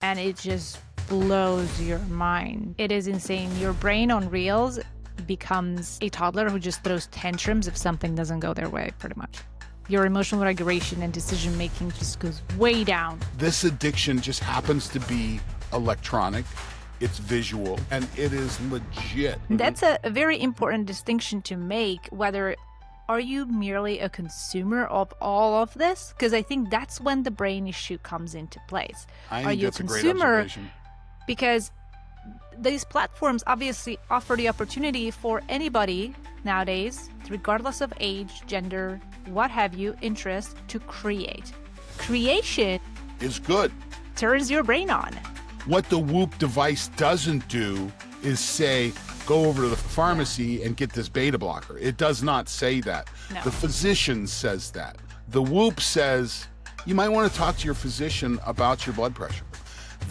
and it just blows your mind. It is insane. Your brain on reels becomes a toddler who just throws tantrums if something doesn't go their way, pretty much. Your emotional regulation and decision making just goes way down. This addiction just happens to be electronic. It's visual, and it is legit. That's a very important distinction to make, whether are you merely a consumer of all of this? Because I think that's when the brain issue comes into place. I Are think you that's a a great consumer? observation. Because these platforms obviously offer the opportunity for anybody nowadays, regardless of age, gender, what have you, interest, to create. Creation Is good. turns your brain on. What the Whoop device doesn't do is say, go over to the pharmacy and get this beta blocker. It does not say that. No. The physician says that. The Whoop says, you might want to talk to your physician about your blood pressure.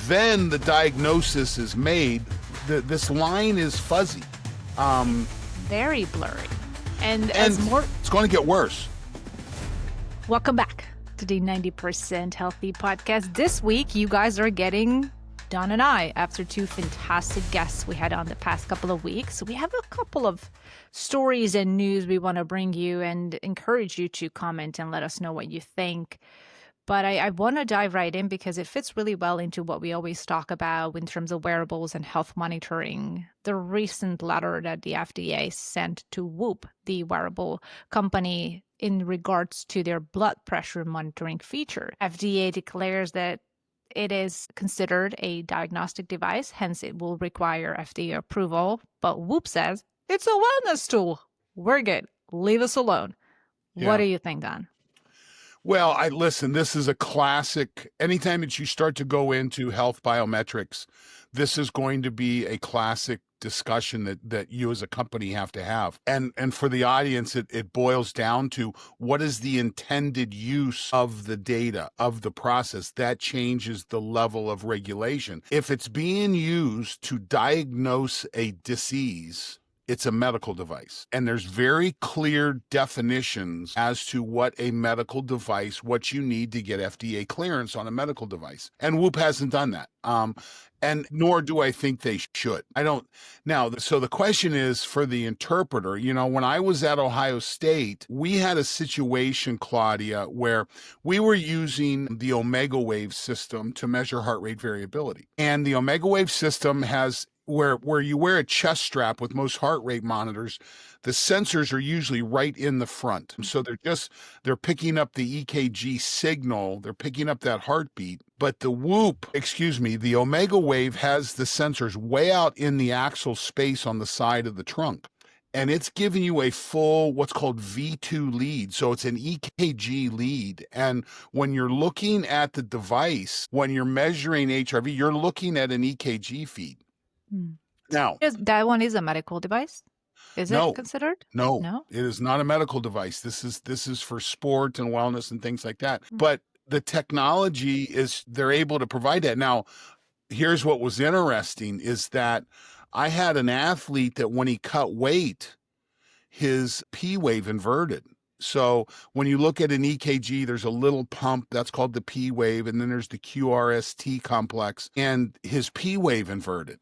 Then the diagnosis is made. This line is fuzzy. Very blurry. And as more... It's going to get worse. Welcome back to the 90% Healthy podcast. This week, you guys are getting Don and I after two fantastic guests we had on the past couple of weeks. We have a couple of stories and news we want to bring you and encourage you to comment and let us know what you think. But I want to dive right in because it fits really well into what we always talk about in terms of wearables and health monitoring. The recent letter that the FDA sent to Whoop, the wearable company, in regards to their blood pressure monitoring feature. FDA declares that it is considered a diagnostic device, hence it will require FDA approval. But Whoop says, it's a wellness tool. We're good. Leave us alone. Yeah. What do you think, Don? Well, listen, this is a classic. Anytime that you start to go into health biometrics, this is going to be a classic discussion that you as a company have to have. And for the audience, it boils down to what is the intended use of the data, of the process. That changes the level of regulation. If it's being used to diagnose a disease, it's a medical device. And there's very clear definitions as to what a medical device, what you need to get FDA clearance on a medical device. And Whoop hasn't done that. And nor do I think they should. I don't. Now, so the question is for the interpreter, when I was at Ohio State, we had a situation, Klaudia, where we were using the Omega Wave system to measure heart rate variability. And the Omega Wave system has where you wear a chest strap with most heart rate monitors, the sensors are usually right in the front. So they're picking up the EKG signal, they're picking up that heartbeat. But the the Omega Wave has the sensors way out in the axle space on the side of the trunk. And it's giving you a full, what's called V2 lead. So it's an EKG lead. And when you're looking at the device, when you're measuring HRV, you're looking at an EKG feed. Now, that one is a medical device? Is it considered? No, it is not a medical device. This is for sport and wellness and things like that. But the technology they're able to provide that. Now, here's what was interesting is that I had an athlete that when he cut weight, his P wave inverted. So when you look at an EKG, there's a little pump that's called the P wave, and then there's the QRST complex, and his P wave inverted.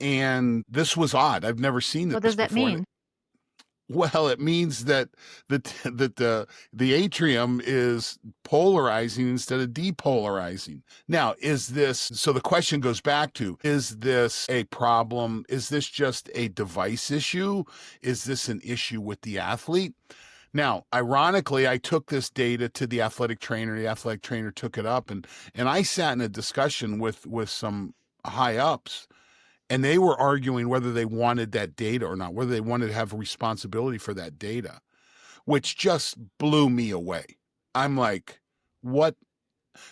And this was odd. I've never seen this. What does that before. mean? Well, it means that the atrium is polarizing instead of depolarizing. Now, so the question goes back to, is this a problem? Is this just a device issue? Is this an issue with the athlete? Now, ironically, I took this data to the athletic trainer. The athletic trainer took it up, and I sat in a discussion with some high ups. And they were arguing whether they wanted that data or not, whether they wanted to have a responsibility for that data, which just blew me away. I'm like, what?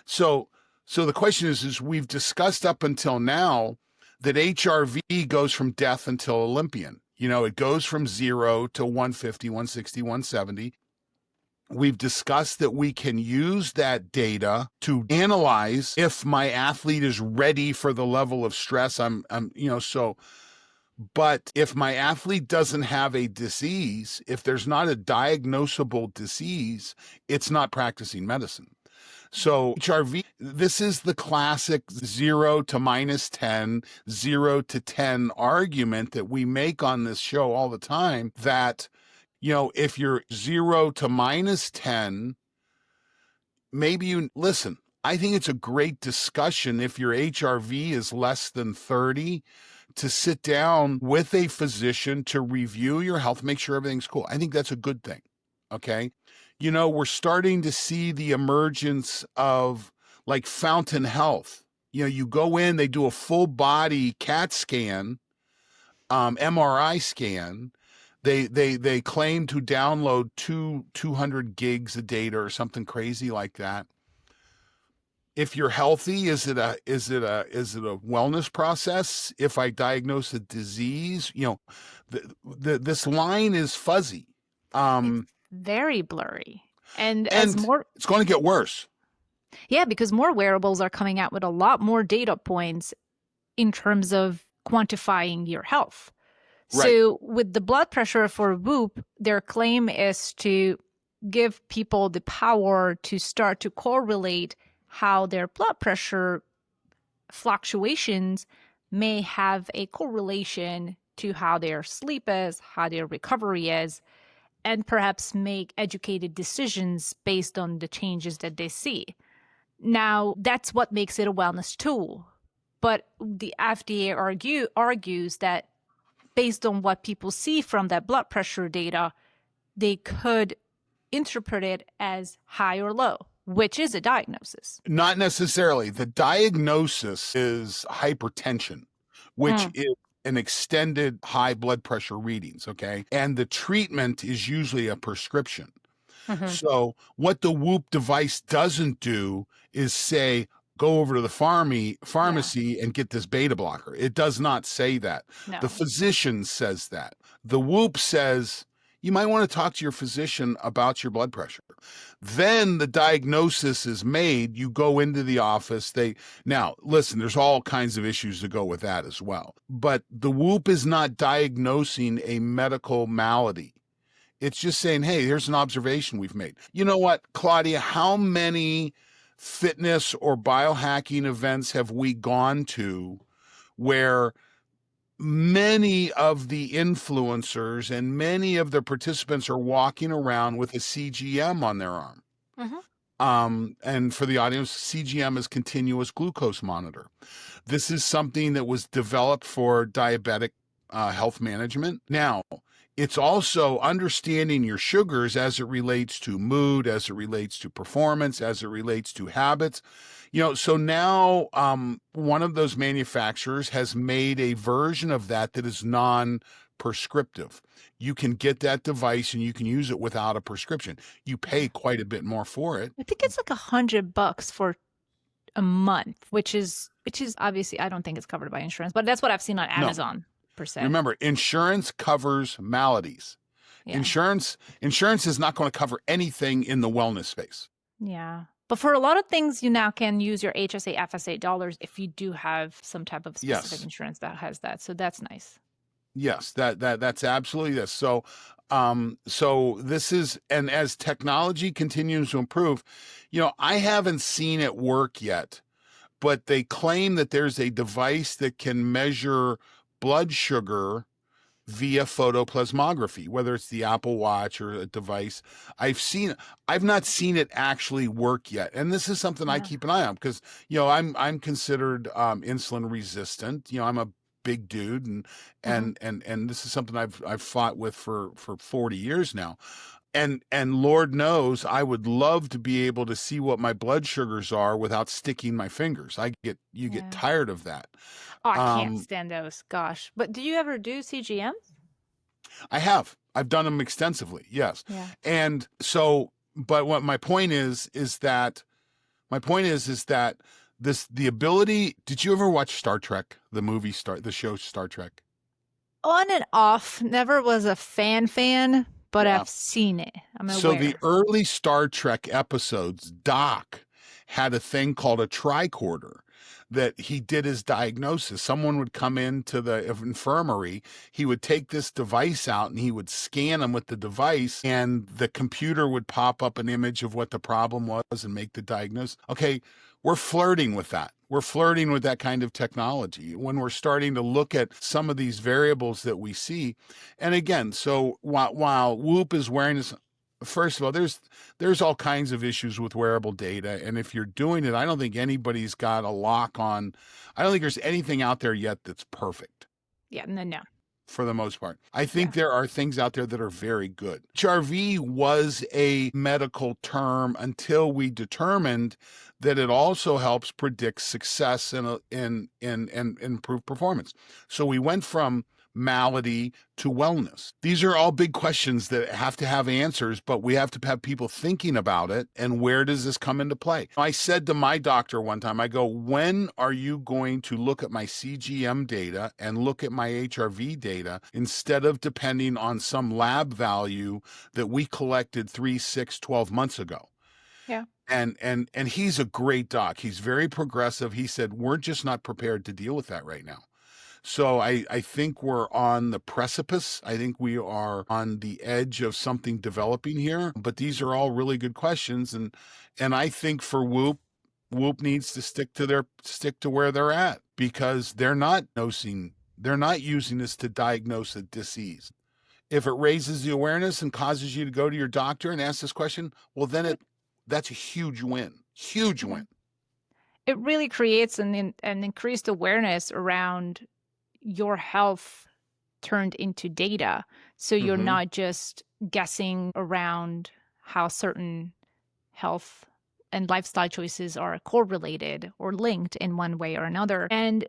So the question is we've discussed up until now that HRV goes from death until Olympian. It goes from 0 to 150, 160, 170. We've discussed that we can use that data to analyze if my athlete is ready for the level of stress but if my athlete doesn't have a disease, if there's not a diagnosable disease, it's not practicing medicine. So HRV, this is the classic 0 to -10, 0 to 10 argument that we make on this show all the time, that, if you're 0 to -10, maybe listen, I think it's a great discussion if your HRV is less than 30 to sit down with a physician to review your health, make sure everything's cool. I think that's a good thing. Okay. We're starting to see the emergence of like Fountain Health. You go in, they do a full body CAT scan, MRI scan. They claim to download 200 gigs of data or something crazy like that. If you're healthy, is it a wellness process? If I diagnose a disease, this line is fuzzy. It's very blurry. And it's going to get worse. Yeah, because more wearables are coming out with a lot more data points in terms of quantifying your health. Right. So with the blood pressure for Whoop, their claim is to give people the power to start to correlate how their blood pressure fluctuations may have a correlation to how their sleep is, how their recovery is, and perhaps make educated decisions based on the changes that they see. Now, that's what makes it a wellness tool. But the FDA argues that based on what people see from that blood pressure data, they could interpret it as high or low, which is a diagnosis. Not necessarily. The diagnosis is hypertension, which is an extended high blood pressure readings, okay? And the treatment is usually a prescription. So what the Whoop device doesn't do is say, go over to the pharmacy and get this beta blocker. It does not say that. No. The physician says that. The Whoop says, you might want to talk to your physician about your blood pressure. Then the diagnosis is made. You go into the office. Now, listen, there's all kinds of issues to go with that as well. But the Whoop is not diagnosing a medical malady. It's just saying, hey, here's an observation we've made. You know what, Klaudia, how many fitness or biohacking events have we gone to where many of the influencers and many of the participants are walking around with a CGM on their arm? And for the audience, CGM is continuous glucose monitor. This is something that was developed for diabetic health management. Now, it's also understanding your sugars as it relates to mood, as it relates to performance, as it relates to habits. So now one of those manufacturers has made a version of that is non-prescriptive. You can get that device and you can use it without a prescription. You pay quite a bit more for it. I think it's like $100 for a month, which is obviously, I don't think it's covered by insurance, but that's what I've seen on Amazon. No. %. Remember, insurance covers maladies. Yeah. Insurance is not going to cover anything in the wellness space. Yeah. But for a lot of things, you now can use your HSA, FSA dollars if you do have some type of specific insurance that has that. So that's nice. Yes, that's absolutely this. So this is, and as technology continues to improve, I haven't seen it work yet, but they claim that there's a device that can measure blood sugar via photoplasmography, whether it's the Apple Watch or a device. I've not seen it actually work yet. And this is something I keep an eye on because, I'm considered insulin resistant. I'm a big dude and this is something I've fought with for 40 years now. And Lord knows I would love to be able to see what my blood sugars are without sticking my fingers. You get tired of that. Oh, I can't stand those. Gosh. But do you ever do CGMs? I have. I've done them extensively. Yes. Yeah. And so, but what my point is that the ability, did you ever watch Star Trek, the show Star Trek? On and off. Never was a fan, but I've seen it. I'm aware. So the early Star Trek episodes, Doc had a thing called a tricorder. that he did his diagnosis. Someone would come into the infirmary, he would take this device out and he would scan them with the device, and the computer would pop up an image of what the problem was and make the diagnosis. Okay, we're flirting with that. We're flirting with that kind of technology when we're starting to look at some of these variables that we see. And again, so while Whoop is wearing this, first of all, there's all kinds of issues with wearable data. And if you're doing it, I don't think anybody's got a lock on, I don't think there's anything out there yet that's perfect. Yeah, no. For the most part. I think there are things out there that are very good. HRV was a medical term until we determined that it also helps predict success and improve performance. So we went from malady to wellness. These are all big questions that have to have answers, but we have to have people thinking about it. And where does this come into play? I said to my doctor one time, I go, when are you going to look at my CGM data and look at my HRV data instead of depending on some lab value that we collected 3, 6, 12 months ago? Yeah. And he's a great doc. He's very progressive. He said, we're just not prepared to deal with that right now. So I think we're on the precipice. I think we are on the edge of something developing here. But these are all really good questions. And I think for Whoop needs to stick to where they're at, because they're not using this to diagnose a disease. If it raises the awareness and causes you to go to your doctor and ask this question, well, then that's a huge win. Huge win. It really creates an increased awareness around your health turned into data. So you're not just guessing around how certain health and lifestyle choices are correlated or linked in one way or another. And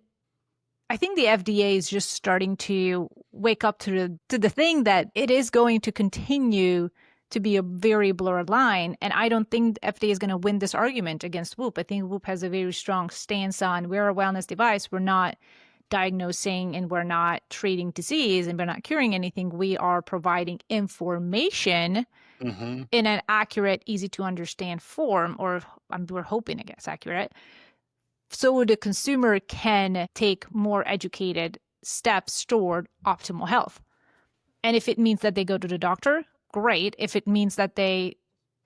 I think the FDA is just starting to wake up to the thing that it is going to continue to be a very blurred line. And I don't think the FDA is going to win this argument against Whoop. I think Whoop has a very strong stance on, we're a wellness device. We're not diagnosing and we're not treating disease and we're not curing anything. We are providing information in an accurate, easy to understand form, or we're hoping it gets accurate, so the consumer can take more educated steps toward optimal health. And if it means that they go to the doctor, great. If it means that they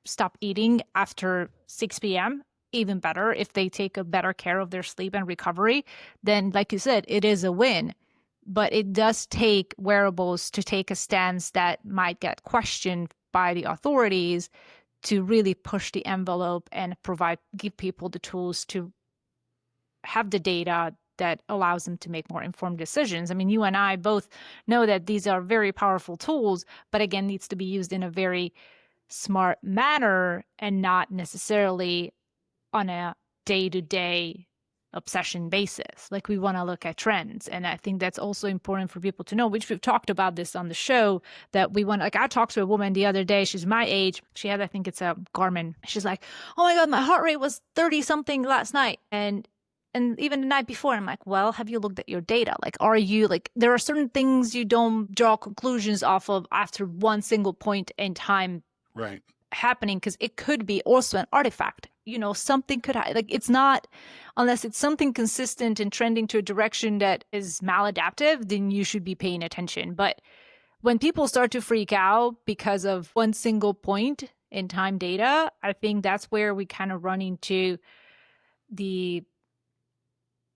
stop eating after 6 p.m., even better. If they take a better care of their sleep and recovery, then like you said, it is a win. But it does take wearables to take a stance that might get questioned by the authorities to really push the envelope and give people the tools to have the data that allows them to make more informed decisions. I mean, you and I both know that these are very powerful tools, but again, needs to be used in a very smart manner and not necessarily on a day-to-day obsession basis. Like, we want to look at trends. And I think that's also important for people to know, which we've talked about this on the show, that we want, like, I talked to a woman the other day, she's my age. She had, I think it's a Garmin. She's like, oh my God, my heart rate was 30 something last night. And even the night before, I'm like, well, have you looked at your data? Like, are you there are certain things you don't draw conclusions off of after one single point in time. Right. Happening, because it could be also an artifact. Something could it's not, unless it's something consistent and trending to a direction that is maladaptive, then you should be paying attention. But when people start to freak out because of one single point in time data, I think that's where we kind of run into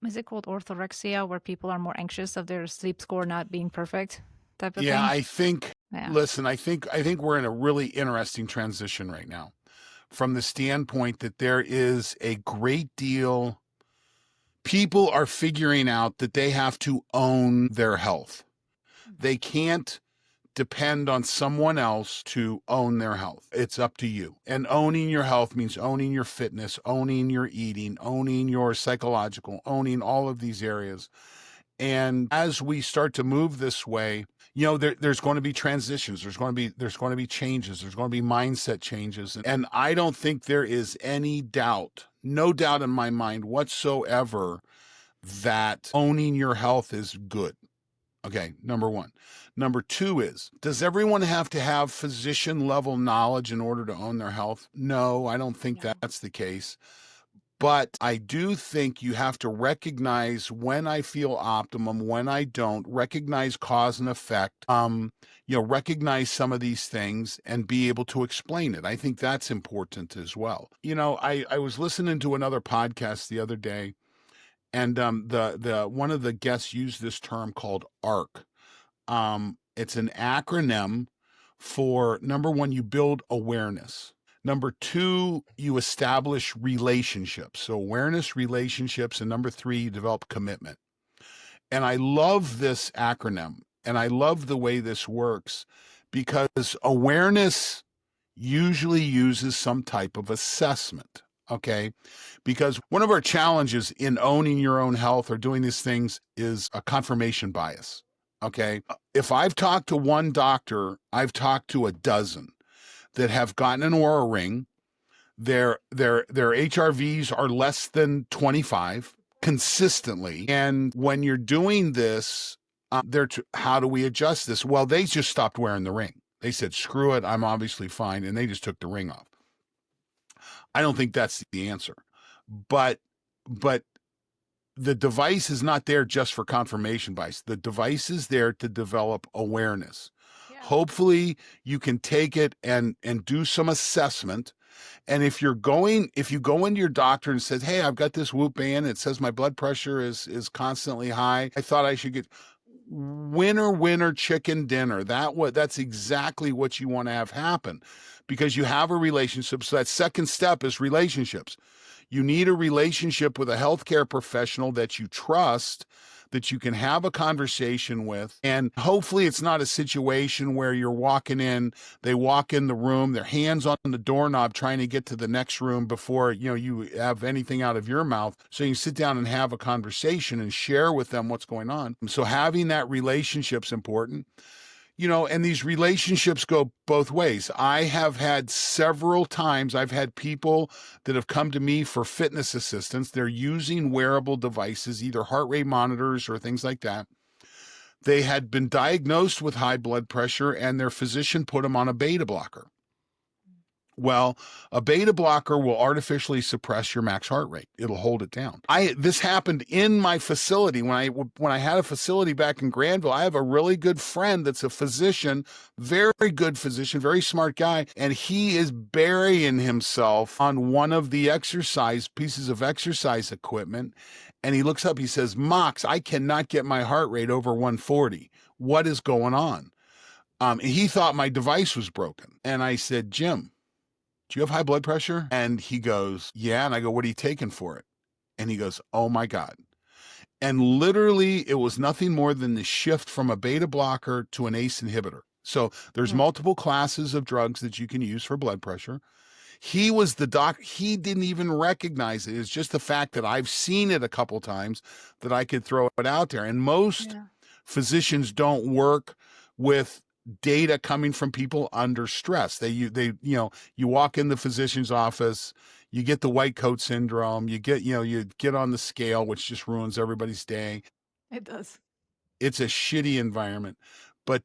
is it called orthorexia, where people are more anxious of their sleep score not being perfect type of thing? I think, listen, I think we're in a really interesting transition right now, from the standpoint that there is a great deal, people are figuring out that they have to own their health. They can't depend on someone else to own their health. It's up to you. And owning your health means owning your fitness, owning your eating, owning your psychological, owning all of these areas. And as we start to move this way, there's going to be transitions. There's going to be changes. There's going to be mindset changes. And I don't think there is any doubt, no doubt in my mind whatsoever, that owning your health is good. Okay, number one. Number two is, does everyone have to have physician level knowledge in order to own their health? No, I don't think that's the case. But I do think you have to recognize when I feel optimum, when I don't, recognize cause and effect, recognize some of these things and be able to explain it. I think that's important as well. I was listening to another podcast the other day, and the one of the guests used this term called ARC. It's an acronym for, number one, you build awareness. Number two, you establish relationships. So awareness, relationships, and number three, you develop commitment. And I love this acronym, and I love the way this works, because awareness usually uses some type of assessment. Okay. Because one of our challenges in owning your own health or doing these things is a confirmation bias. Okay. If I've talked to one doctor, I've talked to a dozen that have gotten an Oura ring. Their HRVs are less than 25 consistently. And when you're doing this, how do we adjust this? Well, they just stopped wearing the ring. They said, screw it, I'm obviously fine. And they just took the ring off. I don't think that's the answer. But the device is not there just for confirmation bias. The device is there to develop awareness. Yeah. Hopefully you can take it and do some assessment. And if you go into your doctor and says, hey, I've got this Whoop band, it says my blood pressure is constantly high, I thought I should get winner chicken dinner. That's exactly what you want to have happen, because you have a relationship. So that second step is relationships. You need a relationship with a healthcare professional that you trust, that you can have a conversation with. And hopefully it's not a situation where you're walking in, they walk in the room, their hands on the doorknob trying to get to the next room before, you have anything out of your mouth. So you can sit down and have a conversation and share with them what's going on. So having that relationship's important. And these relationships go both ways. I have had several times, I've had people that have come to me for fitness assistance. They're using wearable devices, either heart rate monitors or things like that. They had been diagnosed with high blood pressure and their physician put them on a beta blocker. Well, a beta blocker will artificially suppress your max heart rate. It'll hold it down. This happened in my facility when I had a facility back in Granville. I have a really good friend that's a physician, very good physician, very smart guy, and he is burying himself on one of the pieces of exercise equipment. And he looks up, he says, Mox, I cannot get my heart rate over 140. What is going on? He thought my device was broken. And I said, Jim, do you have high blood pressure? And he goes, yeah. And I go, what are you taking for it? And he goes, oh my God. And literally it was nothing more than the shift from a beta blocker to an ACE inhibitor. So there's multiple classes of drugs that you can use for blood pressure. He was the doc. He didn't even recognize it. It's just the fact that I've seen it a couple times that I could throw it out there. And most physicians don't work with data coming from people under stress. You walk in the physician's office, you get the white coat syndrome, you get on the scale, which just ruins everybody's day. It does. It's a shitty environment. But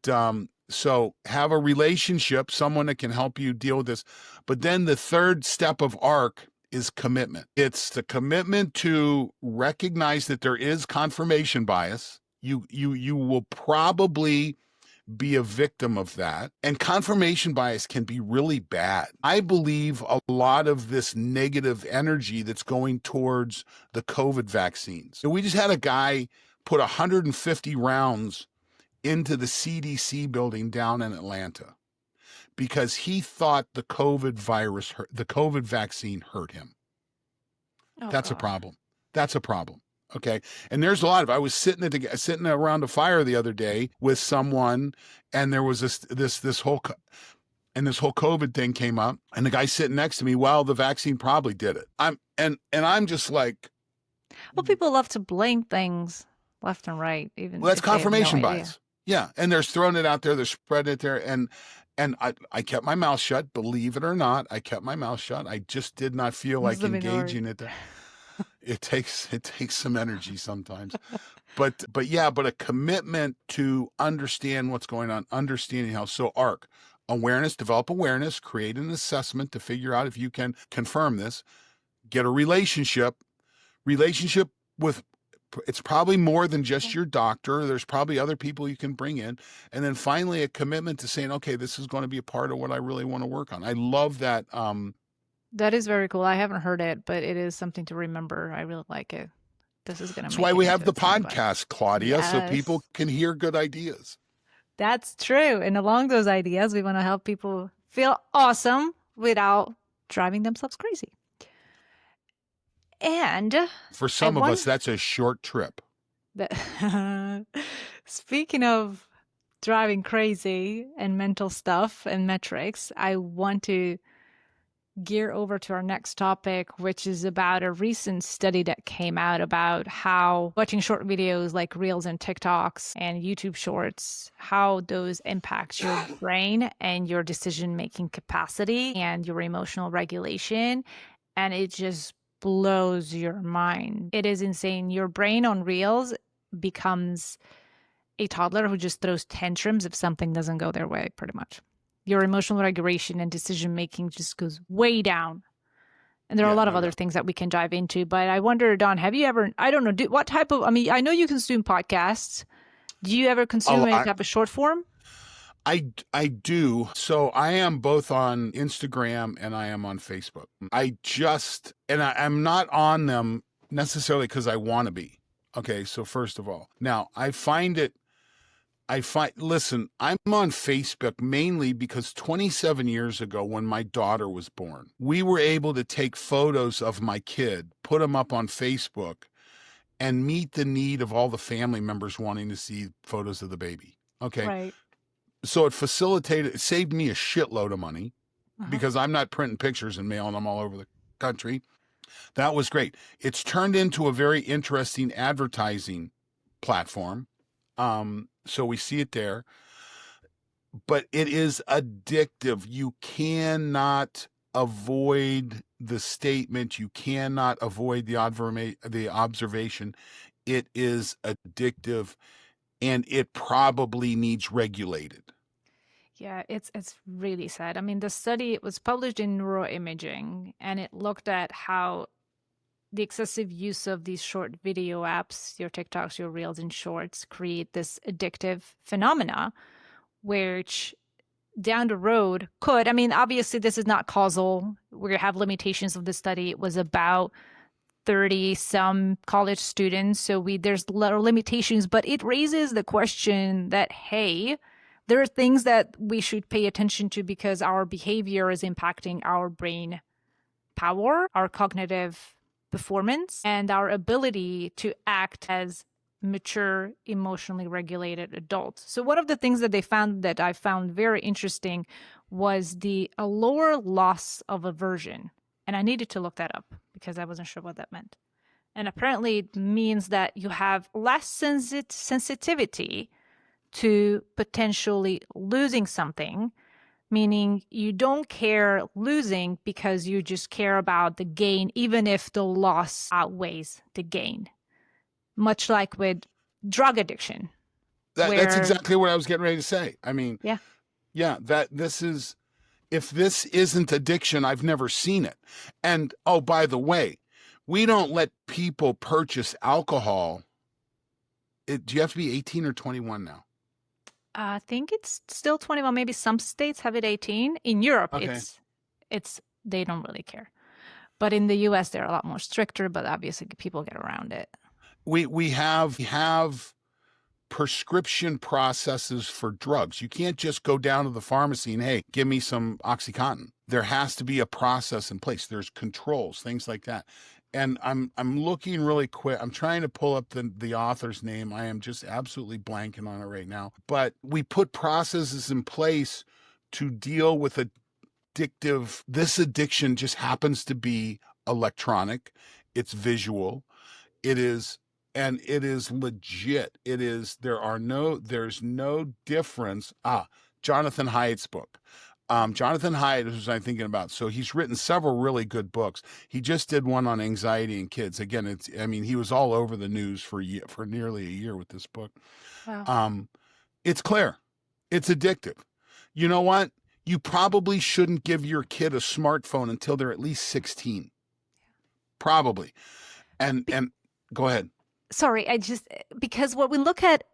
so have a relationship, someone that can help you deal with this. But then the third step of ARC is commitment. It's the commitment to recognize that there is confirmation bias. You will probably be a victim of that. And confirmation bias can be really bad. I believe a lot of this negative energy that's going towards the COVID vaccines. So we just had a guy put 150 rounds into the CDC building down in Atlanta because he thought the COVID vaccine hurt him. That's a problem. That's a problem. Okay. And there's a lot of, I was sitting around a fire the other day with someone, and there was this whole COVID thing came up, and the guy sitting next to me, well, the vaccine probably did it. I'm just like, well, people love to blame things left and right. Even well, that's confirmation bias. Yeah. And they're throwing it out there. They're spreading it there. And I kept my mouth shut, believe it or not. I kept my mouth shut. I just did not feel like engaging it there. It takes some energy sometimes, but a commitment to understand what's going on, understanding how. So ARC, awareness, develop awareness, create an assessment to figure out if you can confirm this, get a relationship with, it's probably more than just your doctor. There's probably other people you can bring in. And then finally a commitment to saying, okay, this is going to be a part of what I really want to work on. I love that. That is very cool. I haven't heard it, but it is something to remember. I really like it. This is going to That's make why it we into have the a soundbite. podcast, Klaudia, so people Yes. can hear good ideas. That's true. And along those ideas, we want to help people feel awesome without driving themselves crazy. And For some of us, that's a short trip. Speaking of driving crazy and mental stuff and metrics, I want to gear over to our next topic, which is about a recent study that came out about how watching short videos like Reels and TikToks and YouTube Shorts, how those impact your brain and your decision-making capacity and your emotional regulation. And it just blows your mind. It is insane. Your brain on Reels becomes a toddler who just throws tantrums if something doesn't go their way, pretty much. Your emotional regulation and decision making just goes way down. And there are a lot of other things that we can dive into. But I wonder, Don, have you ever, I don't know, what type of, I mean, I know you consume podcasts. Do you ever consume any type of short form? I do. So I am both on Instagram and I am on Facebook. I'm not on them necessarily because I want to be. Okay, so first of all, now listen, I'm on Facebook mainly because 27 years ago when my daughter was born, we were able to take photos of my kid, put them up on Facebook, and meet the need of all the family members wanting to see photos of the baby. Okay. Right. So it saved me a shitload of money because I'm not printing pictures and mailing them all over the country. That was great. It's turned into a very interesting advertising platform. So we see it there, but it is addictive. You cannot avoid the statement. You cannot avoid the observation. It is addictive, and it probably needs regulated. Yeah, it's really sad. I mean, the study was published in Neuroimaging, and it looked at how the excessive use of these short video apps, your TikToks, your Reels and Shorts, create this addictive phenomena, which down the road could, I mean, obviously this is not causal. We have limitations of the study. It was about 30 some college students. So there's limitations, but it raises the question that, hey, there are things that we should pay attention to because our behavior is impacting our brain power, our cognitive performance, and our ability to act as mature, emotionally regulated adults. So one of the things that they found that I found very interesting was a lower loss of aversion. And I needed to look that up because I wasn't sure what that meant. And apparently it means that you have less sensitivity to potentially losing something, meaning you don't care losing because you just care about the gain, even if the loss outweighs the gain. Much like with drug addiction. That's exactly what I was getting ready to say. I mean, if this isn't addiction, I've never seen it. And, oh, by the way, we don't let people purchase alcohol. Do you have to be 18 or 21 now? I think it's still 21. Maybe some states have it 18. In Europe, it's they don't really care. But in the US, they're a lot more stricter, but obviously people get around it. We have prescription processes for drugs. You can't just go down to the pharmacy and, hey, give me some OxyContin. There has to be a process in place. There's controls, things like that. And I'm looking really quick. I'm trying to pull up the author's name. I am just absolutely blanking on it right now. But we put processes in place to deal with addictive. This addiction just happens to be electronic. It's visual. It is legit. There's no difference. Jonathan Haidt's book. Jonathan Haidt is what I'm thinking about. So he's written several really good books. He just did one on anxiety in kids. Again, he was all over the news for nearly a year with this book. Wow. It's clear. It's addictive. You know what? You probably shouldn't give your kid a smartphone until they're at least 16. Probably. And go ahead. Sorry, because when we look at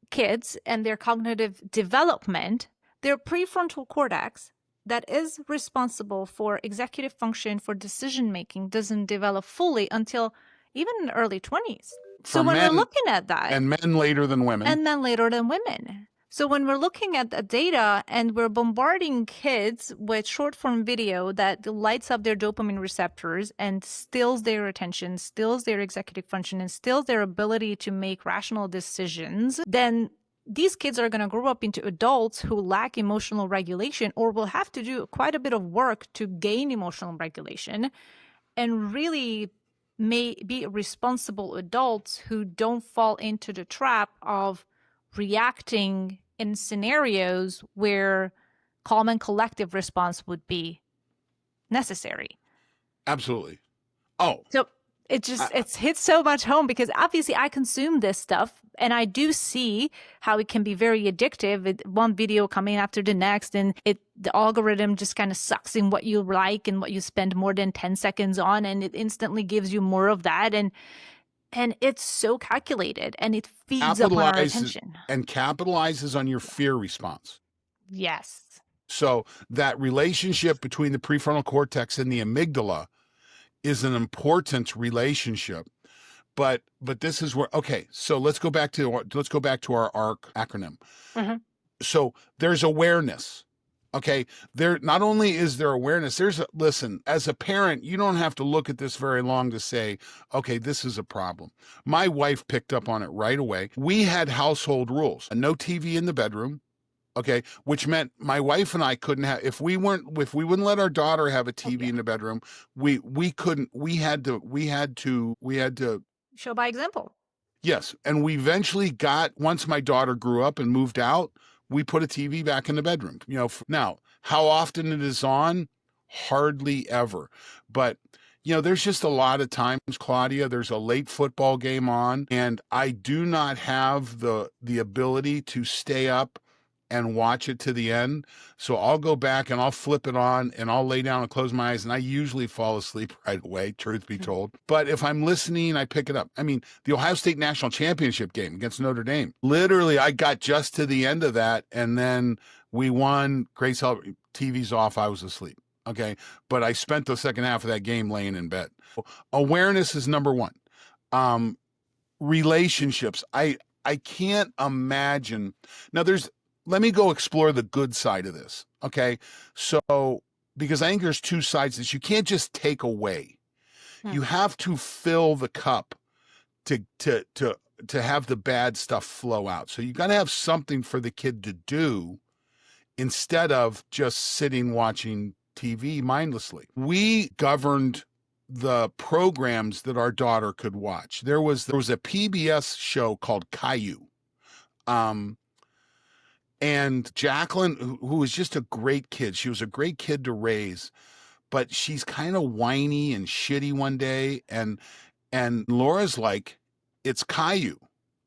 kids and their cognitive development, their prefrontal cortex that is responsible for executive function, for decision making, doesn't develop fully until even in the early 20s. So For when we're men looking at that, and men later than women. and then later than women. So when we're looking at the data and we're bombarding kids with short form video that lights up their dopamine receptors and stills their attention, stills their executive function, and stills their ability to make rational decisions, then these kids are going to grow up into adults who lack emotional regulation or will have to do quite a bit of work to gain emotional regulation, and really may be responsible adults who don't fall into the trap of reacting in scenarios where calm and collective response would be necessary. Absolutely. Oh, So it's hit so much home because obviously I consume this stuff and I do see how it can be very addictive. One video coming after the next, and the algorithm just kind of sucks in what you like and what you spend more than 10 seconds on, and it instantly gives you more of that. And it's so calculated and it feeds up on our attention. And capitalizes on your fear response. Yes. So that relationship between the prefrontal cortex and the amygdala is an important relationship. But this is where, okay, so let's go back to our ARC acronym. Mm-hmm. So there's awareness. Okay, there not only is there awareness, listen, as a parent, you don't have to look at this very long to say, okay, this is a problem. My wife picked up on it right away. We had household rules, no TV in the bedroom. Okay, which meant my wife and I couldn't have, if we wouldn't let our daughter have a TV in the bedroom, we couldn't, we had to show by example. Yes, and we eventually once my daughter grew up and moved out, we put a TV back in the bedroom. Now, how often it is on? Hardly ever. But, there's just a lot of times, Klaudia, there's a late football game on, and I do not have the ability to stay up and watch it to the end. So I'll go back and I'll flip it on and I'll lay down and close my eyes, and I usually fall asleep right away, truth be told. But if I'm listening, I pick it up. I mean, the Ohio State National Championship game against Notre Dame, literally I got just to the end of that and then we won. Great celebration. TV's off. I was asleep. Okay. But I spent the second half of that game laying in bed. Awareness is number one. Relationships. I can't imagine. Now let me go explore the good side of this. Okay. So, because I think there's two sides to this. You can't just take away. You have to fill the cup to have the bad stuff flow out. So you got to have something for the kid to do instead of just sitting watching TV mindlessly. We governed the programs that our daughter could watch. There was a PBS show called Caillou. And Jacqueline, who was just a great kid, she was a great kid to raise, but she's kind of whiny and shitty one day. And Laura's like, it's Caillou.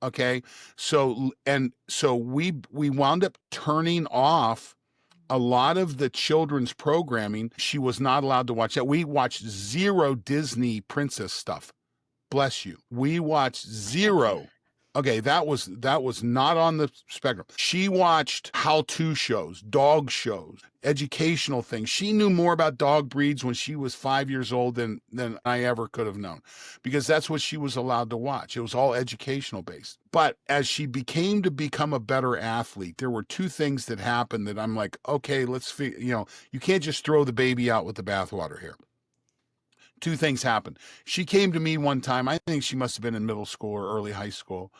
Okay. So we wound up turning off a lot of the children's programming. She was not allowed to watch that. We watched zero Disney princess stuff. Bless you. We watched zero. Okay, that was not on the spectrum. She watched how-to shows, dog shows, educational things. She knew more about dog breeds when she was 5 years old than I ever could have known, because that's what she was allowed to watch. It was all educational based. But as she become a better athlete, there were two things that happened that I'm like, okay, you can't just throw the baby out with the bathwater here. Two things happened. She came to me one time. I think she must have been in middle school or early high school.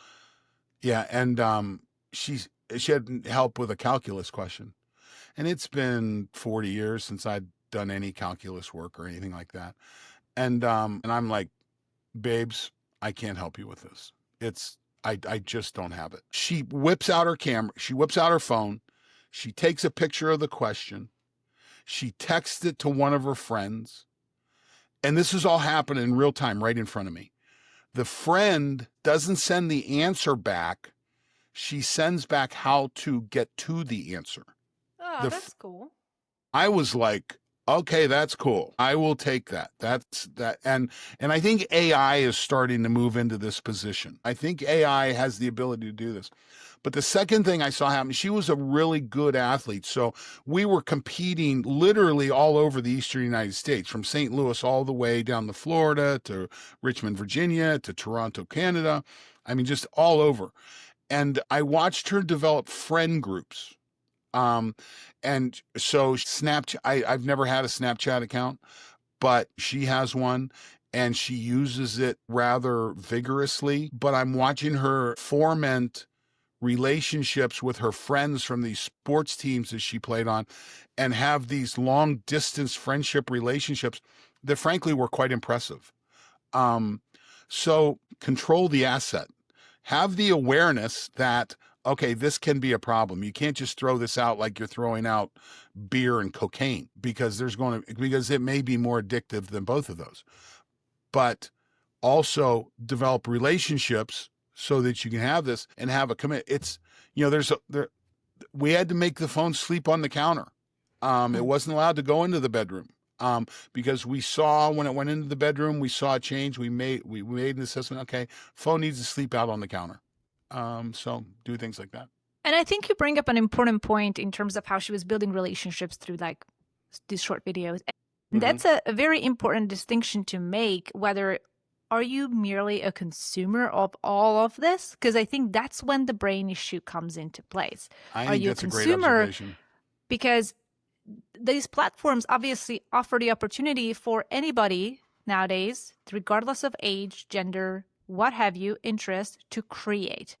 Yeah, and she had help with a calculus question. And it's been 40 years since I'd done any calculus work or anything like that. And I'm like, babes, I can't help you with this. I just don't have it. She whips out her camera. She whips out her phone. She takes a picture of the question. She texts it to one of her friends. And this is all happening in real time right in front of me. The friend doesn't send the answer back. She sends back how to get to the answer. Oh, that's cool. I was like, Okay, that's cool. I will take that. That's that. And I think AI is starting to move into this position. I think AI has the ability to do this. But the second thing I saw happen, she was a really good athlete. So we were competing literally all over the eastern United States, from St. Louis all the way down to Florida, to Richmond, Virginia, to Toronto, Canada. I mean, just all over. And I watched her develop friend groups. Um, and so Snapchat, I've never had a Snapchat account, but she has one and she uses it rather vigorously. But I'm watching her foment relationships with her friends from these sports teams that she played on, and have these long distance friendship relationships that frankly were quite impressive. So control the asset, have the awareness that, okay, this can be a problem. You can't just throw this out like you're throwing out beer and cocaine, because because it may be more addictive than both of those. But also develop relationships so that you can have this and have a commit. It's, we had to make the phone sleep on the counter. It wasn't allowed to go into the bedroom. Because we saw when it went into the bedroom, we saw a change. We made an assessment. Okay, phone needs to sleep out on the counter. So do things like that. And I think you bring up an important point in terms of how she was building relationships through like these short videos. And that's a very important distinction to make. Whether are you merely a consumer of all of this? Because I think that's when the brain issue comes into place. I think that's a great observation. Because these platforms obviously offer the opportunity for anybody nowadays, regardless of age, gender, what have you, interest, to create.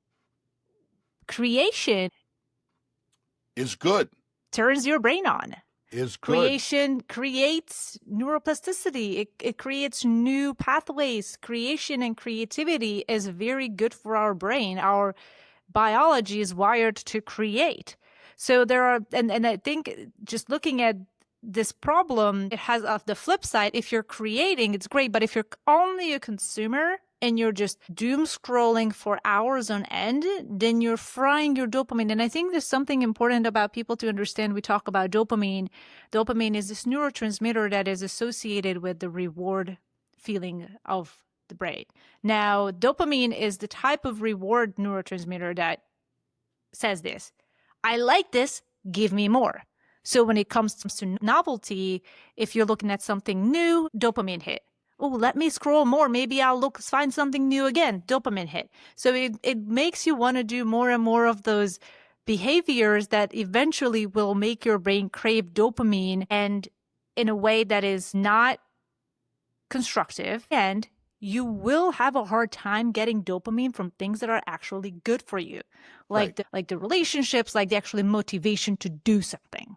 Creation is good. Turns your brain on. Is good. Creation creates neuroplasticity. It creates new pathways. Creation and creativity is very good for our brain. Our biology is wired to create. So there are, and I think just looking at this problem, it has the flip side. If you're creating, it's great. But if you're only a consumer and you're just doom scrolling for hours on end, then you're frying your dopamine. And I think there's something important about people to understand. We talk about dopamine. Dopamine is this neurotransmitter that is associated with the reward feeling of the brain. Now, dopamine is the type of reward neurotransmitter that says this: I like this, give me more. So when it comes to novelty, if you're looking at something new, dopamine hit. Oh, let me scroll more. Maybe I'll find something new again. Dopamine hit. So it makes you want to do more and more of those behaviors that eventually will make your brain crave dopamine, and in a way that is not constructive. And you will have a hard time getting dopamine from things that are actually good for you, like the relationships, like the actual motivation to do something.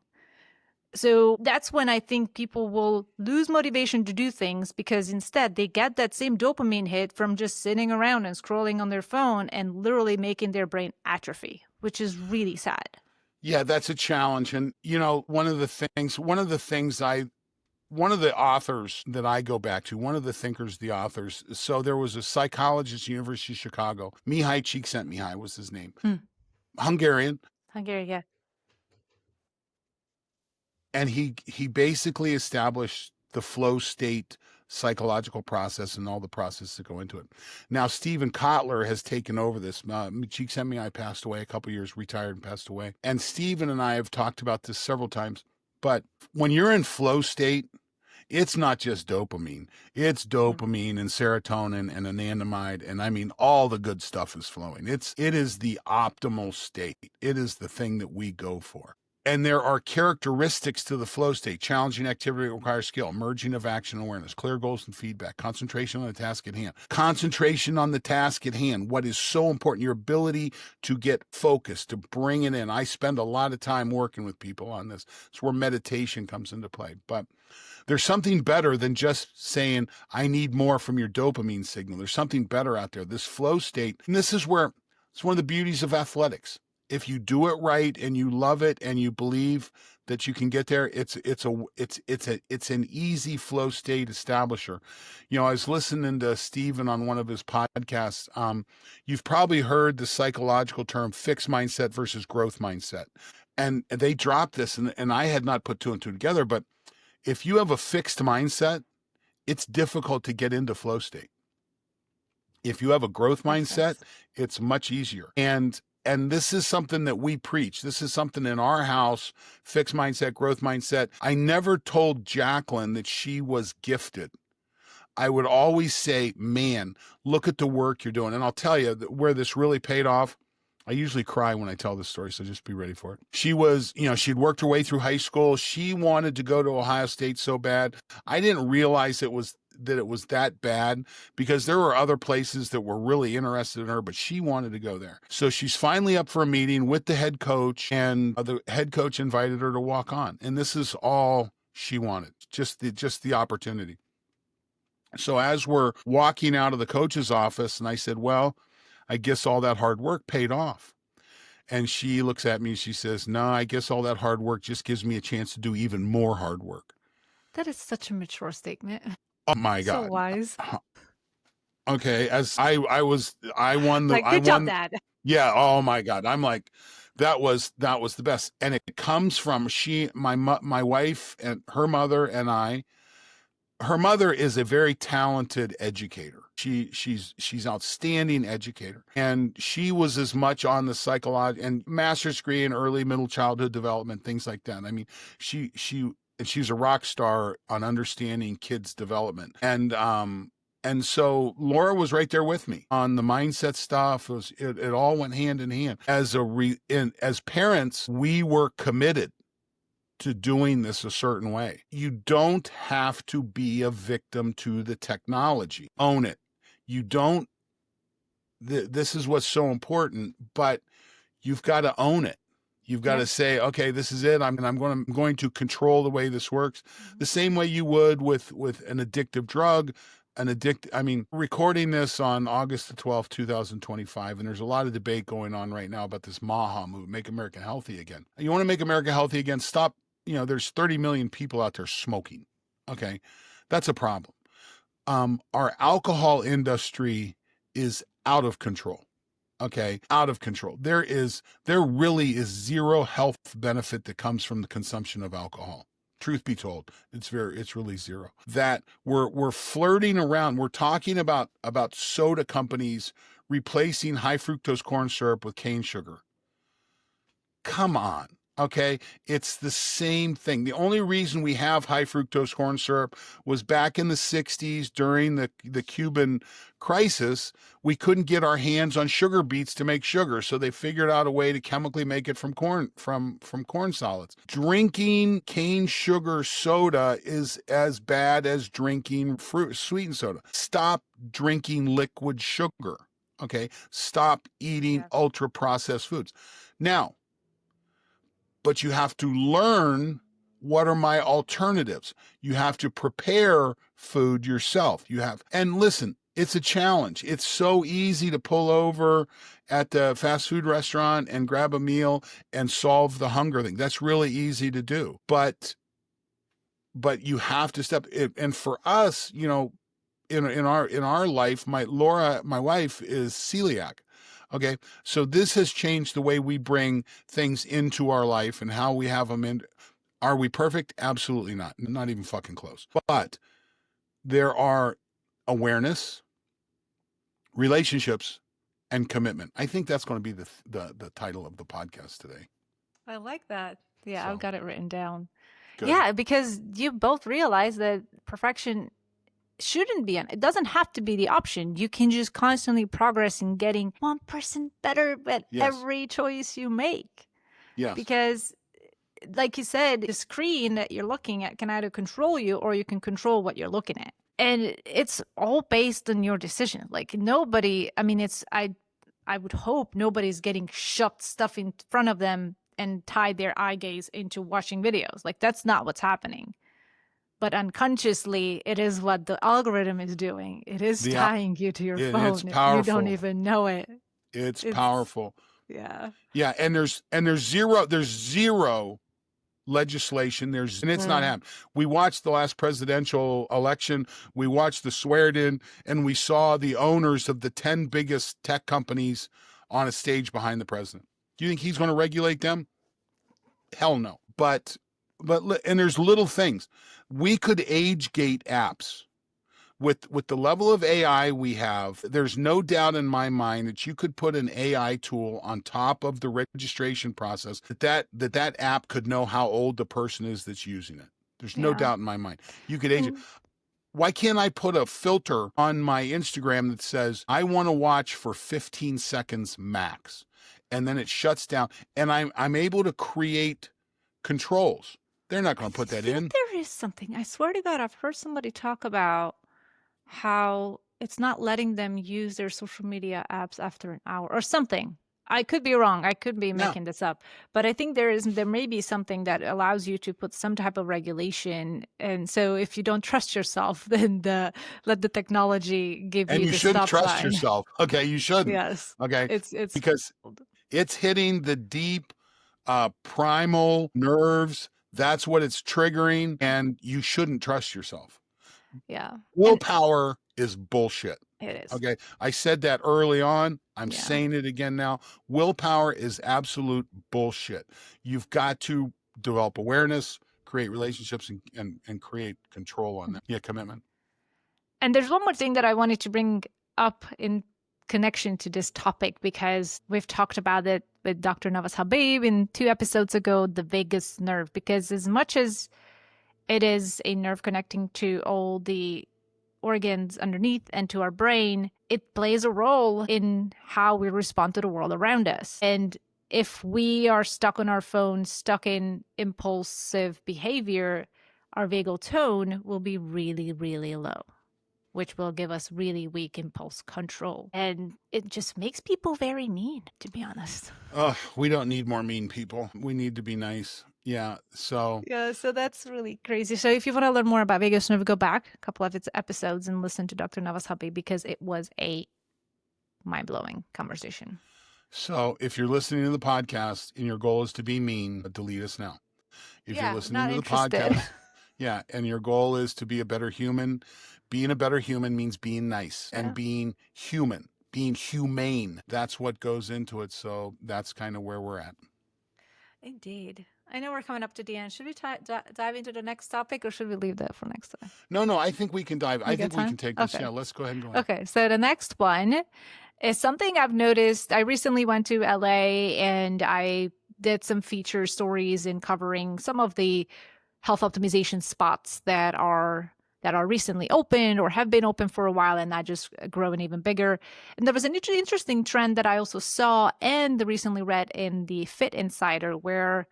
So that's when I think people will lose motivation to do things, because instead they get that same dopamine hit from just sitting around and scrolling on their phone, and literally making their brain atrophy, which is really sad. Yeah, that's a challenge. And, one of the authors that I go back to, one of the thinkers, the authors. So there was a psychologist at the University of Chicago, Mihai Csikszentmihalyi was his name. Hungarian, yeah. And he basically established the flow state psychological process and all the processes that go into it. Now, Stephen Kotler has taken over this. Csikszentmihalyi passed away a couple years, retired and passed away. And Stephen and I have talked about this several times. But when you're in flow state, it's not just dopamine. It's dopamine and serotonin and anandamide. And I mean, all the good stuff is flowing. It is the optimal state. It is the thing that we go for. And there are characteristics to the flow state: challenging activity that requires skill, merging of action and awareness, clear goals and feedback, concentration on the task at hand. Concentration on the task at hand, what is so important, your ability to get focused, to bring it in. I spend a lot of time working with people on this. It's where meditation comes into play. But there's something better than just saying, I need more from your dopamine signal. There's something better out there. This flow state, and this is where it's one of the beauties of athletics. If you do it right and you love it and you believe that you can get there, it's an easy flow state establisher. I was listening to Stephen on one of his podcasts. You've probably heard the psychological term fixed mindset versus growth mindset. And they dropped this, and I had not put two and two together, but If you have a fixed mindset, it's difficult to get into flow state. If you have a growth Makes mindset, sense. it's much easier. And this is something that we preach. This is something in our house, fixed mindset, growth mindset. I never told Jacqueline that she was gifted. I would always say, man, look at the work you're doing. And I'll tell you where this really paid off. I usually cry when I tell this story, so just be ready for it. She was, she'd worked her way through high school. She wanted to go to Ohio State so bad. I didn't realize it was that bad, because there were other places that were really interested in her, but she wanted to go there. So she's finally up for a meeting with the head coach, and the head coach invited her to walk on. And this is all she wanted, just the opportunity. So as we're walking out of the coach's office, and I said, well, I guess all that hard work paid off. And she looks at me and she says, no, I guess all that hard work just gives me a chance to do even more hard work. That is such a mature statement. Oh my So God. wise. Okay. As I won the, Like, good job, Dad. yeah. Oh my God. I'm like, that was the best. And it comes from my wife and her mother and I. Her mother is a very talented educator. She's outstanding educator. And she was as much on the psychology and master's degree in early middle childhood development, things like that. I mean, she's a rock star on understanding kids' development. And so Laura was right there with me on the mindset stuff. It all went hand in hand. As parents, we were committed to doing this a certain way. You don't have to be a victim to the technology. Own it. You don't, this is what's so important, but you've got to own it. You've got to say, okay, this is it. I'm going to control the way this works. The same way you would with an addictive drug. Recording this on August the 12th, 2025, and there's a lot of debate going on right now about this MAHA movement, Make America Healthy Again. You want to make America healthy again, stop. There's 30 million people out there smoking. Okay. That's a problem. Our alcohol industry is out of control. Okay. Out of control. There really is zero health benefit that comes from the consumption of alcohol. Truth be told, it's really zero. That we're flirting around. We're talking about soda companies replacing high fructose corn syrup with cane sugar. Come on. Okay, it's the same thing. The only reason we have high fructose corn syrup was back in the 60s during the Cuban crisis. We couldn't get our hands on sugar beets to make sugar, so they figured out a way to chemically make it from corn solids. Drinking cane sugar soda is as bad as drinking sweetened soda. Stop drinking liquid sugar. Okay, stop eating ultra processed foods. Now, but you have to learn, what are my alternatives? You have to prepare food yourself. And listen, it's a challenge. It's so easy to pull over at the fast food restaurant and grab a meal and solve the hunger thing. That's really easy to do. But you have to step in. And for us, in our life, my wife is celiac. Okay, so this has changed the way we bring things into our life and how we have them in. Are we perfect? Absolutely not. Not even fucking close. But there are awareness, relationships, and commitment. I think that's going to be the title of the podcast today. I like that. Yeah, I've got it written down. Good. Yeah, because you both realize that perfection shouldn't be, it doesn't have to be the option. You can just constantly progress in getting 1% better at every choice you make. Yes. Because like you said, the screen that you're looking at can either control you or you can control what you're looking at. And it's all based on your decision. Like nobody, I would hope nobody's getting shoved stuff in front of them and tied their eye gaze into watching videos. Like that's not what's happening. But unconsciously, it is what the algorithm is doing. It is tying you to your phone. It's powerful. You don't even know it. It's powerful. Yeah. Yeah, and there's zero legislation. And it's not happening. We watched the last presidential election. We watched the swearing-in, and we saw the owners of the 10 biggest tech companies on a stage behind the president. Do you think he's going to regulate them? Hell no. But and there's little things. We could age gate apps. With the level of AI we have, there's no doubt in my mind that you could put an AI tool on top of the registration process that app could know how old the person is that's using it. There's no Yeah. doubt in my mind. You could age it. And Why can't I put a filter on my Instagram that says I want to watch for 15 seconds max, and then it shuts down, and I'm able to create controls. They're not I going to put that think in. there is something. I swear to God, I've heard somebody talk about how it's not letting them use their social media apps after an hour or something. I could be wrong. I could be Yeah. making this up, but I think there may be something that allows you to put some type of regulation. And so if you don't trust yourself, then let the technology give And you you the shouldn't stop trust sign. yourself. Okay, you shouldn't. Yes. Okay, It's because it's hitting the deep primal nerves. That's what it's triggering, and you shouldn't trust yourself. yeah. And Willpower is bullshit. it is. Okay, I said that early on. I'm Yeah. saying it again now. Willpower is absolute bullshit. You've got to develop awareness, create relationships, and create control on that. Yeah, commitment. And there's one more thing that I wanted to bring up in connection to this topic, because we've talked about it with Dr. Navas Habib in 2 episodes ago, the vagus nerve, because as much as it is a nerve connecting to all the organs underneath and to our brain, it plays a role in how we respond to the world around us. And if we are stuck on our phone, stuck in impulsive behavior, our vagal tone will be really, really low, which will give us really weak impulse control. And it just makes people very mean, to be honest. We don't need more mean people. We need to be nice. Yeah. So Yeah, so that's really crazy. So if you want to learn more about vagus nerve, go back a couple of its episodes and listen to Dr. Navas Habib, because it was a mind-blowing conversation. So if you're listening to the podcast and your goal is to be mean, delete us now. If you're listening to the podcast, yeah, and your goal is to be a better human, being a better human means being nice and being human, being humane. That's what goes into it. So that's kind of where we're at. Indeed. I know we're coming up to the end. Should we dive into the next topic, or should we leave that for next time? No, I think we can dive. I think we can take this. Okay. Yeah, let's go ahead and go ahead. Okay, so the next one is something I've noticed. I recently went to LA and I did some feature stories in covering some of the health optimization spots that are recently opened or have been open for a while and not just growing even bigger. And there was an interesting trend that I also saw and recently read in the Fit Insider, where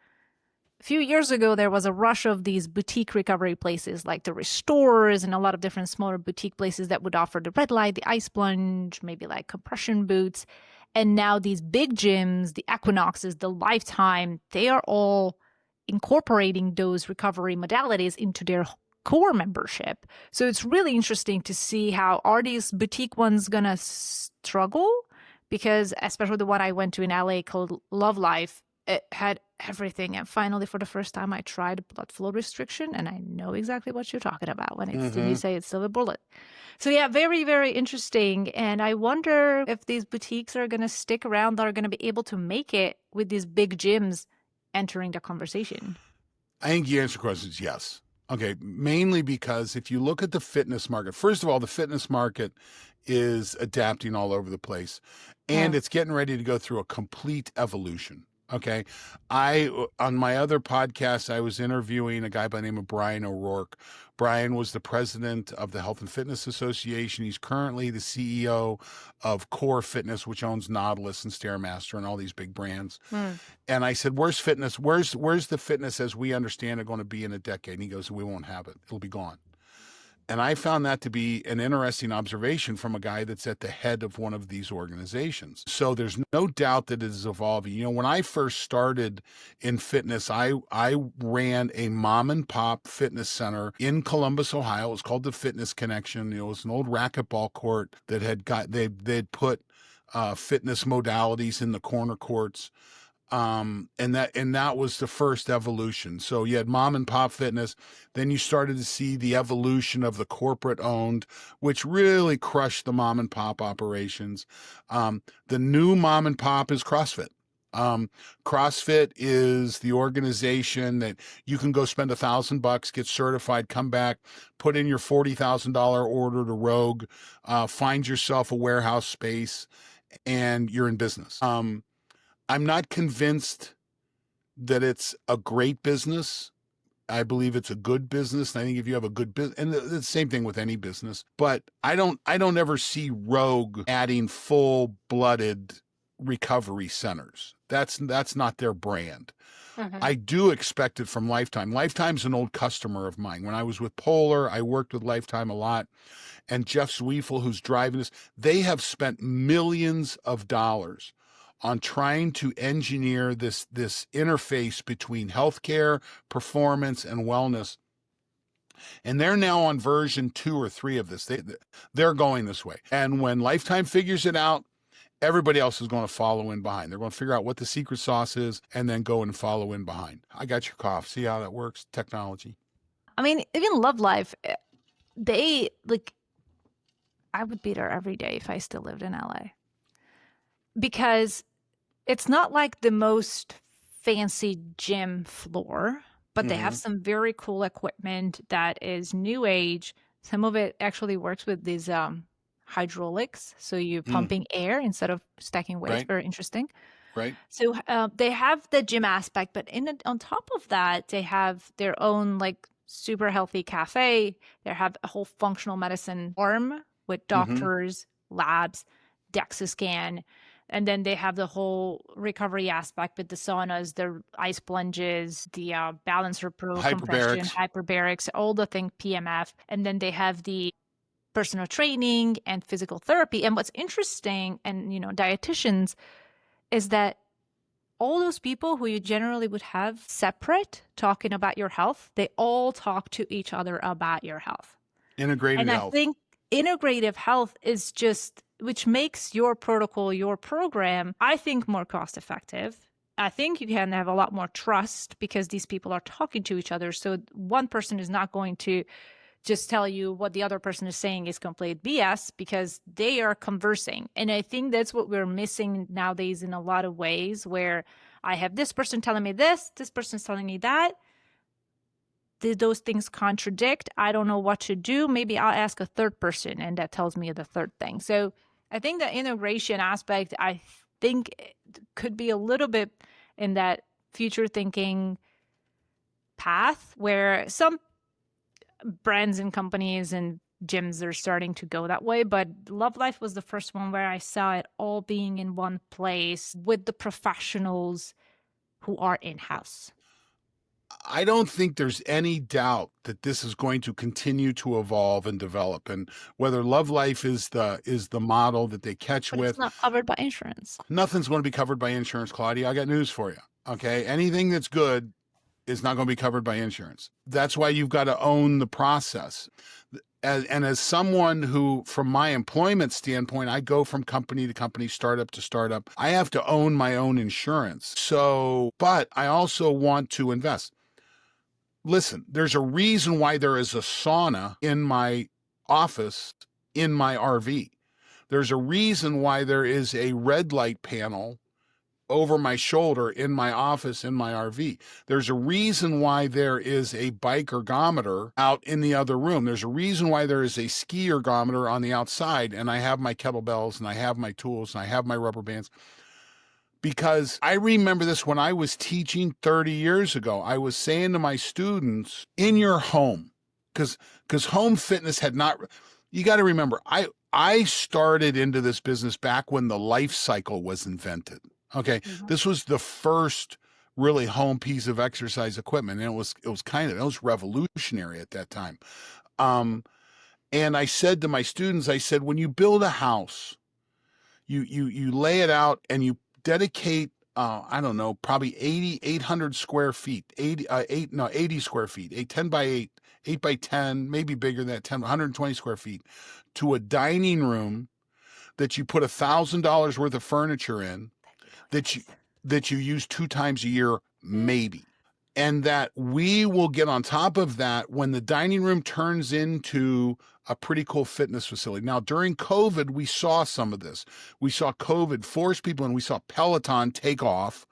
a few years ago, there was a rush of these boutique recovery places like the Restores and a lot of different smaller boutique places that would offer the red light, the ice plunge, maybe like compression boots. And now these big gyms, the Equinoxes, the Lifetime, they are all incorporating those recovery modalities into their core membership. So it's really interesting to see how are these boutique ones going to struggle? Because especially the one I went to in LA called Love Life, it had everything. And finally, for the first time, I tried blood flow restriction, and I know exactly what you're talking about when you say it's silver bullet. So yeah, very, very interesting. And I wonder if these boutiques are going to stick around, are going to be able to make it with these big gyms entering the conversation. I think the answer to the question is yes. Okay, mainly because if you look at the fitness market, first of all, the fitness market is adapting all over the place, and it's getting ready to go through a complete evolution. Okay. On my other podcast, I was interviewing a guy by the name of Brian O'Rourke. Brian was the president of the Health and Fitness Association. He's currently the CEO of Core Fitness, which owns Nautilus and Stairmaster and all these big brands. And I said, where's fitness? Where's the fitness as we understand it going to be in a decade? And he goes, we won't have it. It'll be gone. And I found that to be an interesting observation from a guy that's at the head of one of these organizations. So there's no doubt that it is evolving. You know, when I first started in fitness, I ran a mom and pop fitness center in Columbus, Ohio. It was called the Fitness Connection. It was an old racquetball court that they'd put fitness modalities in the corner courts. And that was the first evolution. So you had mom and pop fitness, then you started to see the evolution of the corporate owned, which really crushed the mom and pop operations. The new mom and pop is CrossFit. CrossFit is the organization that you can go spend $1,000, get certified, come back, put in your $40,000 order to Rogue, find yourself a warehouse space, and you're in business. I'm not convinced that it's a great business. I believe it's a good business. And I think if you have a good business, and the same thing with any business, but I don't ever see Rogue adding full-blooded recovery centers. That's not their brand. Mhm. I do expect it from Lifetime. Lifetime's an old customer of mine. When I was with Polar, I worked with Lifetime a lot. And Jeff Zwiefel, who's driving this, they have spent millions of dollars on trying to engineer this interface between healthcare, performance, and wellness. And they're now on version 2 or 3 of this. They're going this way. And when Lifetime figures it out, everybody else is going to follow in behind. They're going to figure out what the secret sauce is and then go and follow in behind. I got your cough. See how that works? Technology. I mean, even Love Life, they like, I would be there every day if I still lived in LA. Because it's not like the most fancy gym floor, but they have some very cool equipment that is new age. Some of it actually works with these hydraulics. So you're pumping air instead of stacking weights. Right. Very interesting. Right. So they have the gym aspect, but on top of that, they have their own like super healthy cafe. They have a whole functional medicine arm with doctors, labs, DEXA scan. And then they have the whole recovery aspect with the saunas, the ice plunges, the balancer pro compression, hyperbarics, all the things PMF. And then they have the personal training and physical therapy. And what's interesting, and dietitians, is that all those people who you generally would have separate talking about your health, they all talk to each other about your health. Integrated and health. I think integrative health is just, which makes your protocol, your program, I think, more cost effective. I think you can have a lot more trust because these people are talking to each other. So one person is not going to just tell you what the other person is saying is complete BS because they are conversing. And I think that's what we're missing nowadays in a lot of ways, where I have this person telling me this person's telling me that. Those things contradict. I don't know what to do. Maybe I'll ask a third person and that tells me the third thing. So I think the integration aspect, I think, could be a little bit in that future thinking path where some brands and companies and gyms are starting to go that way. But Love Life was the first one where I saw it all being in one place with the professionals who are in-house. I don't think there's any doubt that this is going to continue to evolve and develop. And whether Love Life is the model that they catch But with, it's not covered by insurance. Nothing's going to be covered by insurance, Claudia. I got news for you. Okay, anything that's good is not going to be covered by insurance. That's why you've got to own the process. And as someone who, from my employment standpoint, I go from company to company, startup to startup, I have to own my own insurance. So, but I also want to invest. Listen, there's a reason why there is a sauna in my office, in my RV. There's a reason why there is a red light panel over my shoulder in my office, in my RV. There's a reason why there is a bike ergometer out in the other room. There's a reason why there is a ski ergometer on the outside, and I have my kettlebells, and I have my tools, and I have my rubber bands. Because I remember this when I was teaching 30 years ago. I was saying to my students, in your home, because home fitness had not, you got to remember, I started into this business back when the life cycle was invented. Okay. This was the first really home piece of exercise equipment. And it was revolutionary at that time. And I said to my students, I said, when you build a house, you lay it out and you dedicate, I don't know, probably 800 square feet, 80 square feet, a 10 by 8 by 10, maybe bigger than that, 120 square feet, to a dining room that you put $1,000 worth of furniture in, that you use 2 times a year, maybe. and that we will get on top of that when the dining room turns into a pretty cool fitness facility. Now, during COVID, we saw some of this. We saw COVID force people, and we saw Peloton take off.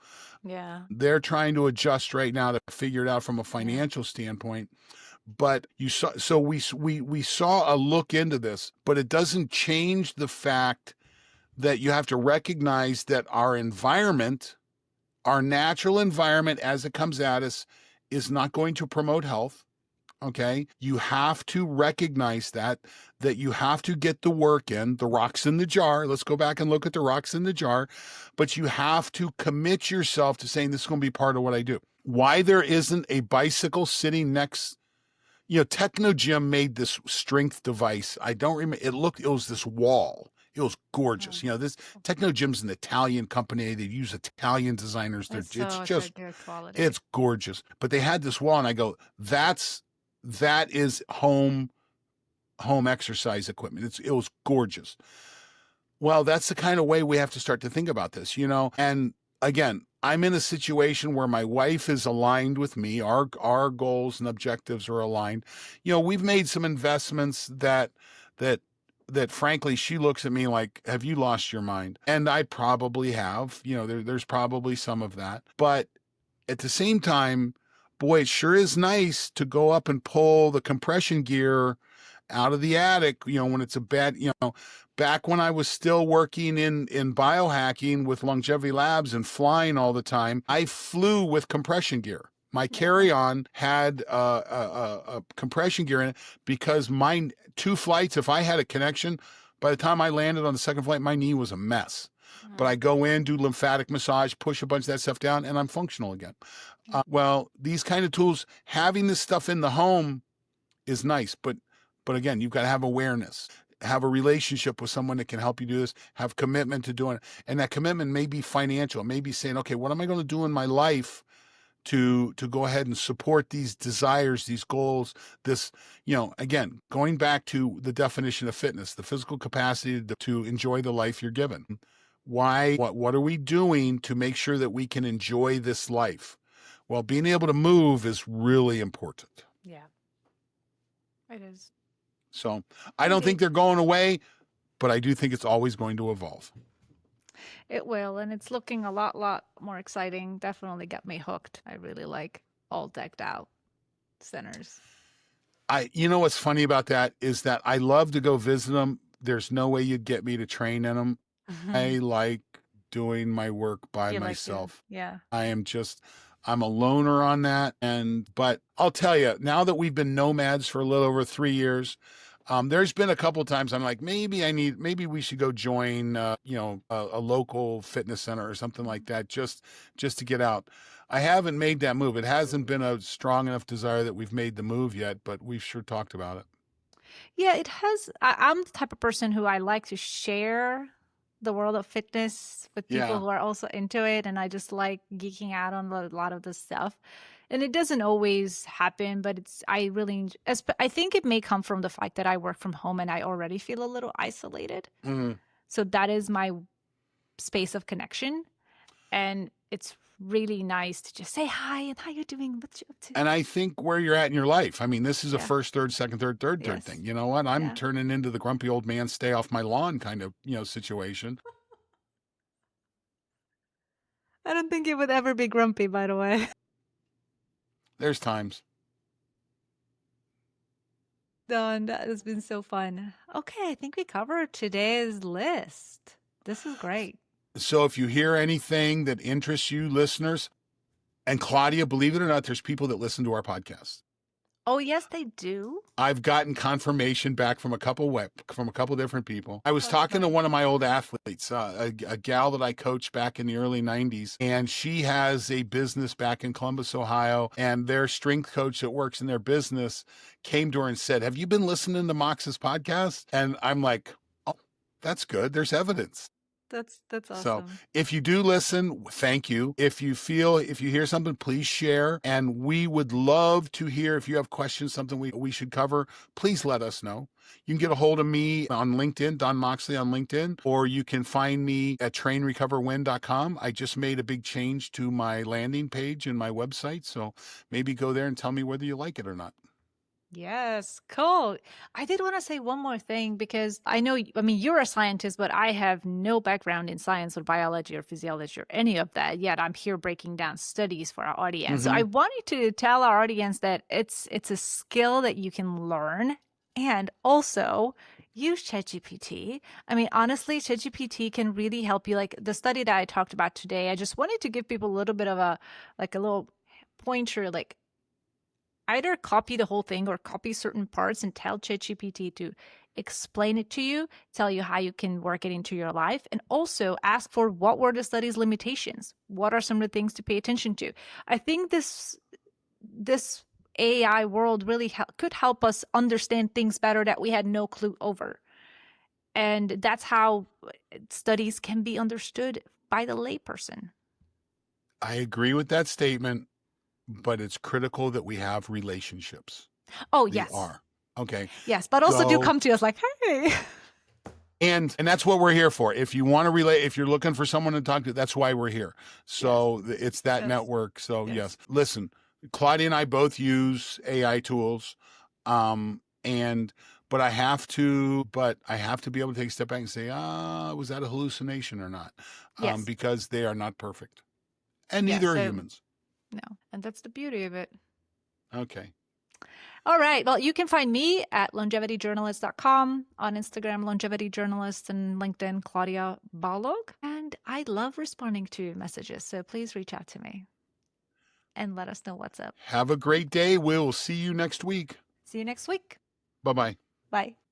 Yeah. They're trying to adjust right now to figure it out from a financial standpoint. But you saw, so we saw a look into this, but it doesn't change the fact that you have to recognize that our environment, our natural environment as it comes at us, is not going to promote health. Okay. You have to recognize that you have to get the work in, the rocks in the jar. Let's go back and look at the rocks in the jar, but you have to commit yourself to saying this is going to be part of what I do. Why there isn't a bicycle sitting next, Techno Gym made this strength device. I don't remember. It was this wall. It was gorgeous. This Techno Gym's an Italian company. They use Italian designers. It's just good quality. It's gorgeous. But they had this wall, and I go, that is home exercise equipment. It was gorgeous. Well, that's the kind of way we have to start to think about this, And again, I'm in a situation where my wife is aligned with me. Our goals and objectives are aligned. We've made some investments that frankly, she looks at me like, have you lost your mind? And I probably have. There's probably some of that. But at the same time, boy, it sure is nice to go up and pull the compression gear out of the attic, when it's a bad, back when I was still working in biohacking with Longevity Labs and flying all the time, I flew with compression gear. My carry-on had a compression gear in it because my 2 flights, if I had a connection, by the time I landed on the second flight, my knee was a mess. But I go in, do lymphatic massage, push a bunch of that stuff down, and I'm functional again. Well, these kind of tools, having this stuff in the home is nice, but again, you've got to have awareness, have a relationship with someone that can help you do this, have commitment to doing it. And that commitment may be financial, it may be saying, okay, what am I going to do in my life to go ahead and support these desires, these goals, this, again, going back to the definition of fitness, the physical capacity to enjoy the life you're given. What are we doing to make sure that we can enjoy this life? Well, being able to move is really important. Yeah, it is. So I don't think they're going away, but I do think it's always going to evolve. It will, and it's looking a lot more exciting. Definitely got me hooked. I really like all decked out centers. What's funny about that is that I love to go visit them. There's no way you'd get me to train in them. I like doing my work by myself. Yeah. I'm a loner on that. But I'll tell you, now that we've been nomads for a little over 3 years, there's been a couple of times I'm like, maybe we should go join, a local fitness center or something like that, just to get out. I haven't made that move. It hasn't been a strong enough desire that we've made the move yet, but we've sure talked about it. Yeah, it has. I'm the type of person who I like to share the world of fitness with people who are also into it, and I just like geeking out on a lot of this stuff. And it doesn't always happen, but I think it may come from the fact that I work from home and I already feel a little isolated. So that is my space of connection, and it's really nice to just say hi and how you doing, what you up to. And I think where you're at in your life, I mean, this is a first, third, second, third thing. You know what? I'm turning into the grumpy old man, stay off my lawn kind of, situation. I don't think it would ever be grumpy, by the way. There's times. Don, that has been so fun. Okay, I think we covered today's list. This is great. So if you hear anything that interests you, listeners, and Klaudia, believe it or not, there's people that listen to our podcast. Oh, yes, they do. I've gotten confirmation back from a couple different people. I was talking to one of my old athletes, a gal that I coached back in the early 90s, and she has a business back in Columbus, Ohio, and their strength coach that works in their business came to her and said, "Have you been listening to Mox's podcast?" And I'm like, "Oh, that's good. There's evidence." That's So awesome. if you do listen, thank you. If you hear something, please share. And we would love to hear if you have questions, something we should cover, please let us know. You can get a hold of me on LinkedIn, Don Moxley on LinkedIn, or you can find me at trainrecoverwin.com. I just made a big change to my landing page and my website. So maybe go there and tell me whether you like it or not. Yes, cool. I did want to say one more thing because I know, I mean, you're a scientist, but I have no background in science or biology or physiology or any of that. Yet I'm here breaking down studies for our audience. So I Mm-hmm. wanted to tell our audience that it's a skill that you can learn and also use ChatGPT. I mean, honestly, ChatGPT can really help you. Like the study that I talked about today, I just wanted to give people a little bit of a little pointer, like either copy the whole thing or copy certain parts and tell ChatGPT to explain it to you, tell you how you can work it into your life, and also ask for what were the study's limitations? What are some of the things to pay attention to? I think this AI world really could help us understand things better that we had no clue over. And that's how studies can be understood by the layperson. I agree with that statement, but it's critical that we have relationships. Oh, They yes. are. Okay. Yes, but also do So come to us like, hey. and that's what we're here for. If you want to relate, if you're looking for someone to talk to, that's why we're here. Yes. So it's that Yes. network. So Yes. yes, listen, Claudia and I both use AI tools, and but I have to be able to take a step back and say, was that a hallucination or not? Yes. Because they are not perfect, and Yeah. neither are So humans. no. And that's the beauty of it. Okay. All right. Well, you can find me at longevityjournalist.com, on Instagram, longevityjournalist, and LinkedIn, Klaudia Balogh. And I love responding to messages. So please reach out to me and let us know what's up. Have a great day. We'll see you next week. See you next week. Bye bye. Bye.